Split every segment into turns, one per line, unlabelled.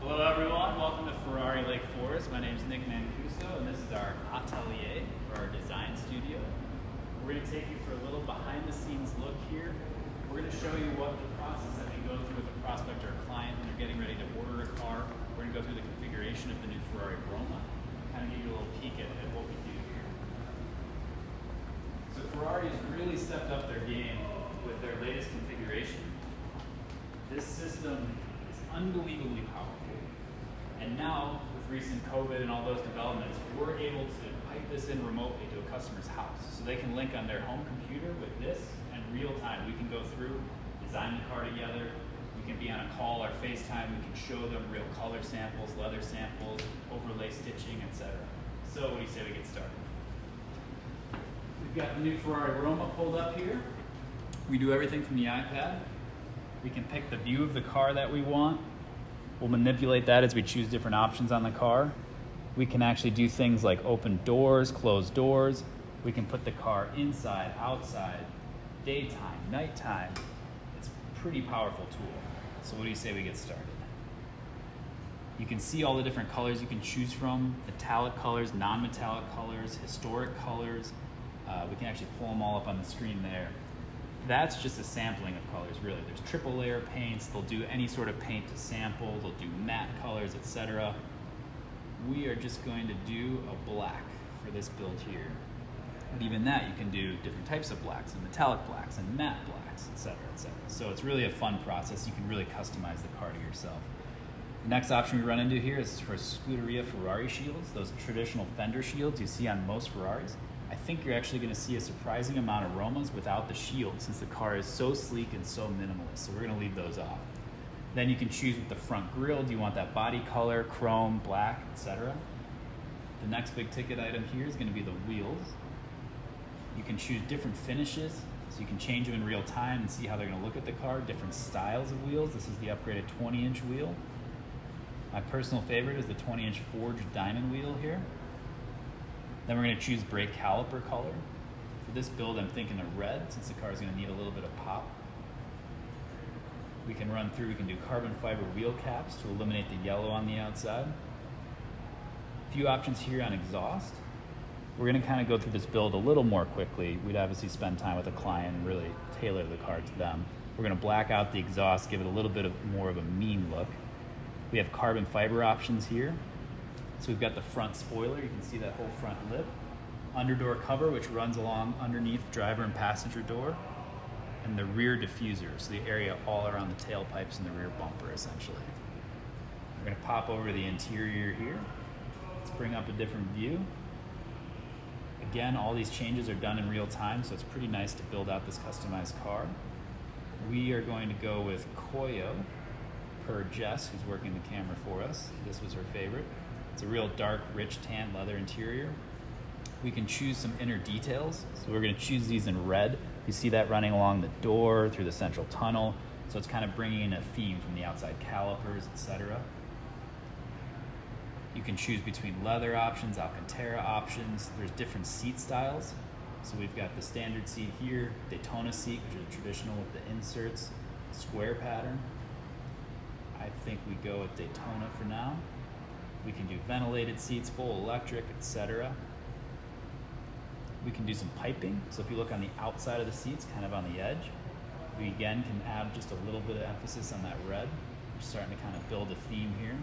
Hello everyone, welcome to Ferrari Lake Forest. My name is Nick Mancuso and this is our atelier, or our design studio. We're going to take you for a little behind the scenes look here. We're going to show you what the process that we go through with a prospect or a client when they're getting ready to order a car. We're going to go through the configuration of the new Ferrari Roma, kind of give you a little peek at what we do here. So Ferrari has really stepped up their game with their latest configuration. This system is unbelievably powerful. And now, with recent COVID and all those developments, we're able to pipe this in remotely to a customer's house. So they can link on their home computer with this, and real time, we can go through, design the car together, we can be on a call or FaceTime, we can show them real color samples, leather samples, overlay stitching, etc. So what do you say we get started? We've got the new Ferrari Roma pulled up here. We do everything from the iPad. We can pick the view of the car that we want. We'll manipulate that as we choose different options on the car. We can actually do things like open doors, close doors. We can put the car inside, outside, daytime, nighttime. It's a pretty powerful tool. So what do you say we get started? You can see all the different colors you can choose from. Metallic colors, non-metallic colors, historic colors. We can actually pull them all up on the screen there. That's just a sampling of colors, really. There's triple layer paints. They'll do any sort of paint to sample. They'll do matte colors, etc. We are just going to do a black for this build here. But even that, you can do different types of blacks and metallic blacks and matte blacks, etc., etc. So it's really a fun process. You can really customize the car to yourself. The next option we run into here is for Scooteria Ferrari shields, those traditional fender shields you see on most Ferraris. I think you're actually going to see a surprising amount of Romas without the shield since the car is so sleek and so minimalist, so we're going to leave those off. Then you can choose with the front grille, do you want that body color, chrome, black, etc. The next big ticket item here is going to be the wheels. You can choose different finishes, so you can change them in real time and see how they're going to look at the car, different styles of wheels. This is the upgraded 20-inch wheel. My personal favorite is the 20-inch forged diamond wheel here. Then we're going to choose brake caliper color. For this build, I'm thinking of red, since the car is going to need a little bit of pop. We can run through, we can do carbon fiber wheel caps to eliminate the yellow on the outside. A few options here on exhaust. We're going to kind of go through this build a little more quickly. We'd obviously spend time with a client and really tailor the car to them. We're going to black out the exhaust, give it a little bit more of a mean look. We have carbon fiber options here. So we've got the front spoiler, you can see that whole front lip. Underdoor cover, which runs along underneath driver and passenger door. And the rear diffuser, so the area all around the tailpipes and the rear bumper, essentially. We're gonna pop over the interior here. Let's bring up a different view. Again, all these changes are done in real time, so it's pretty nice to build out this customized car. We are going to go with Koyo, per Jess, who's working the camera for us. This was her favorite. It's a real dark, rich tan leather interior. We can choose some inner details. So we're going to choose these in red. You see that running along the door, through the central tunnel. So it's kind of bringing in a theme from the outside calipers, etc. You can choose between leather options, Alcantara options. There's different seat styles. So we've got the standard seat here, Daytona seat, which is traditional with the inserts, square pattern. I think we go with Daytona for now. We can do ventilated seats, full electric, etc. We can do some piping. So if you look on the outside of the seats, kind of on the edge, we again can add just a little bit of emphasis on that red. We're starting to kind of build a theme here.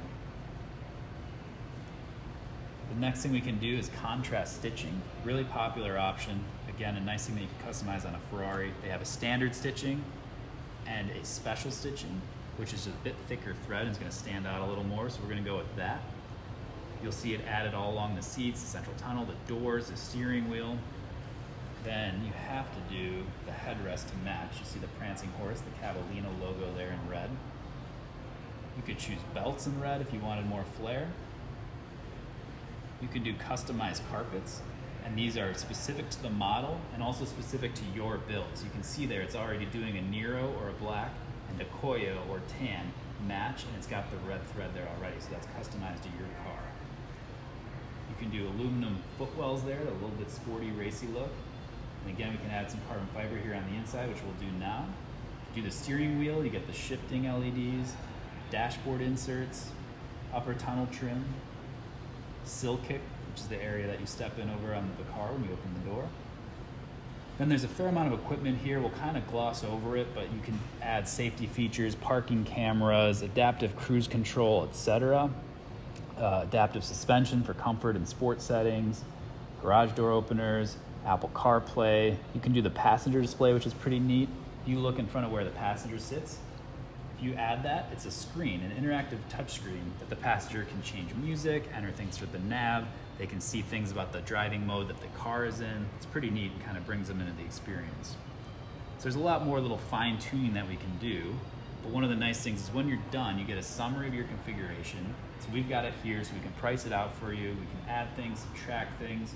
The next thing we can do is contrast stitching. Really popular option. Again, a nice thing that you can customize on a Ferrari. They have a standard stitching and a special stitching, which is just a bit thicker thread and is going to stand out a little more, so we're going to go with that. You'll see it added all along the seats, the central tunnel, the doors, the steering wheel. Then you have to do the headrest to match. You see the prancing horse, the Cavallino logo there in red. You could choose belts in red if you wanted more flair. You can do customized carpets, and these are specific to the model and also specific to your build. So you can see there it's already doing a Nero or a black and a Koyo or tan match, and it's got the red thread there already, so that's customized to your car. You can do aluminum footwells there, a little bit sporty, racy look. And again, we can add some carbon fiber here on the inside, which we'll do now. Do the steering wheel, you get the shifting LEDs, dashboard inserts. upper tunnel trim, sill kick, which is the area that you step in over on the car when you open the door. Then there's a fair amount of equipment here. We'll kind of gloss over it, but you can add safety features, parking cameras, adaptive cruise control, etc. Adaptive suspension for comfort and sport settings, garage door openers, Apple CarPlay. You can do the passenger display, which is pretty neat. If you look in front of where the passenger sits, if you add that, it's a screen, an interactive touch screen that the passenger can change music, enter things with the nav. They can see things about the driving mode that the car is in. It's pretty neat and kind of brings them into the experience. So there's a lot more little fine tuning that we can do. But one of the nice things is when you're done, you get a summary of your configuration. So we've got it here so we can price it out for you. We can add things, subtract things.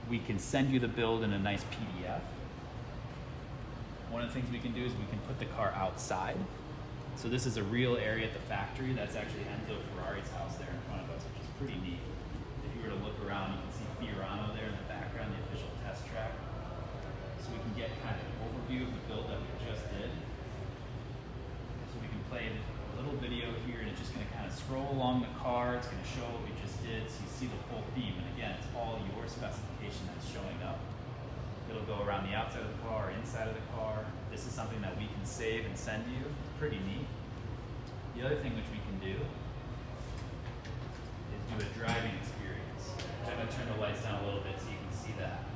We can send you the build in a nice PDF. One of the things we can do is we can put the car outside. So this is a real area at the factory. That's actually Enzo Ferrari's house there in front of us, which is pretty neat. If you were to look around, you can see Fiorano there in the background, the official test track. So we can get kind of an overview of the build that we just did. So we can play a little video here, and it's just going to kind of scroll along the car. It's going to show what we just did, so you see the full theme. And again, it's all your specification that's showing up. It'll go around the outside of the car, inside of the car. This is something that we can save and send you. It's pretty neat. The other thing which we can do is do a driving experience. I'm going to turn the lights down a little bit so you can see that.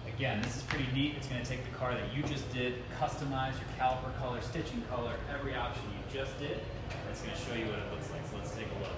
Again, this is pretty neat. It's going to take the car that you just did, customize your caliper color, stitching color, every option you just did, and it's going to show you what it looks like. So let's take a look.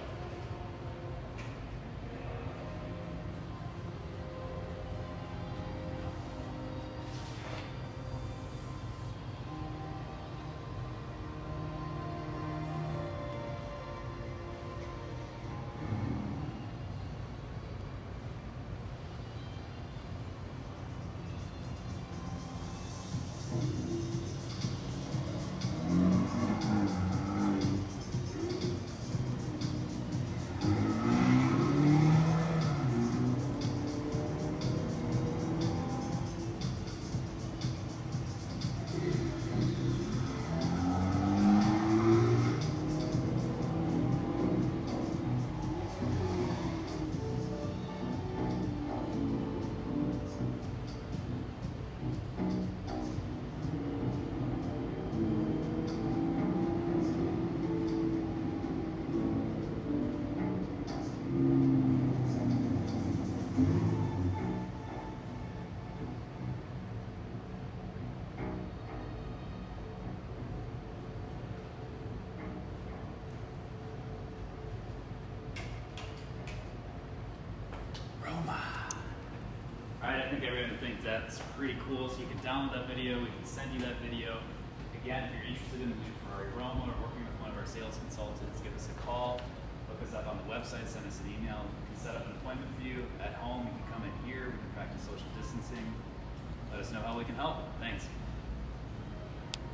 Alright, I think everyone thinks that's pretty cool, so you can download that video, we can send you that video. Again, if you're interested in the new Ferrari Roma or working with one of our sales consultants, give us a call, look us up on the website, send us an email. We can set up an appointment for you at home, you can come in here, we can practice social distancing. Let us know how we can help. Thanks.